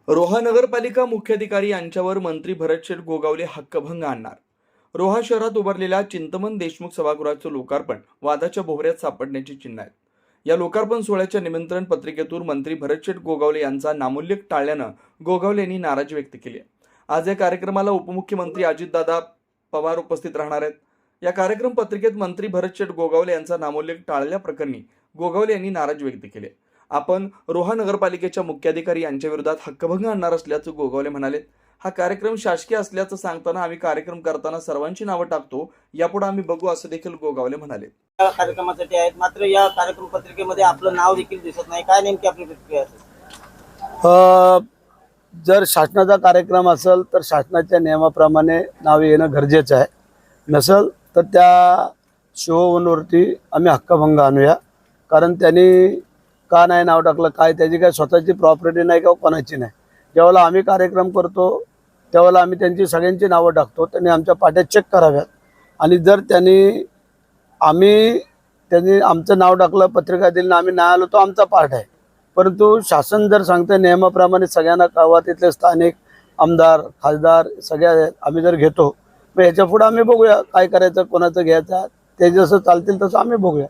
रोहा नगरपालिका मुख्याधिकारी यांच्यावर मंत्री भरतशेठ गोगावले हक्कभंग आणणार. रोहा शहरात उभारलेल्या चिंतमन देशमुख सभागृहाचं लोकार्पण वादाच्या भोवऱ्यात सापडण्याची चिन्ह आहेत. या लोकार्पण सोहळ्याच्या निमंत्रण पत्रिकेतून मंत्री भरतशेठ गोगावले यांचा नामोल्लेख टाळल्यानं गोगावले यांनी नाराजी व्यक्त केली आहे. आज या कार्यक्रमाला उपमुख्यमंत्री अजितदादा पवार उपस्थित राहणार आहेत. या कार्यक्रम पत्रिकेत मंत्री भरतशेठ गोगावले यांचा नामोल्लेख टाळल्याप्रकरणी गोगावले यांनी नाराजी व्यक्त केली आहे. आपण रोहा नगरपालिकेच्या मुख्याधिकारी यांच्या विरोधात हक्कभंग आणणार असल्याचं गोगावले म्हणाले. हा कार्यक्रम शासकीय असल्याचं सांगताना आम्ही कार्यक्रम करताना सर्वांची नावं टाकतो, यापुढे आम्ही बघू असं देखील गोगावले म्हणाले. कार्यक्रमासाठी आहेत, मात्र या कार्यक्रम पत्रिकेमध्ये आपलं नाव देखील दिसत नाही. काय नेमकी आपली प्रतिक्रिया असेल? जर शासनाचा कार्यक्रम असेल तर शासनाच्या नियमाप्रमाणे नाव येणं गरजेचं आहे. नसेल तर त्या शोवरती आम्ही हक्कभंग आणूया. कारण त्यांनी का नाही नाव टाकलं, काय त्याची काय स्वतःची प्रॉपर्टी नाही का कोणाची नाही. जेव्हा आम्ही कार्यक्रम करतो तेव्हा आम्ही त्यांची सगळ्यांची नावं टाकतो. त्यांनी आमच्या पाट्या चेक कराव्यात आणि जर त्यांनी आमचं नाव टाकलं, पत्रिका दिली, आम्ही नाही आलो तो आमचा पार्ट आहे. परंतु शासन जर सांगतं नियमाप्रमाणे सगळ्यांना कळवा, तिथले स्थानिक आमदार खासदार सगळ्या आम्ही जर घेतो, मग ह्याच्या पुढे आम्ही बघूया काय करायचं, कोणाचं घ्यायचं, ते जसं चालतील तसं आम्ही बघूया.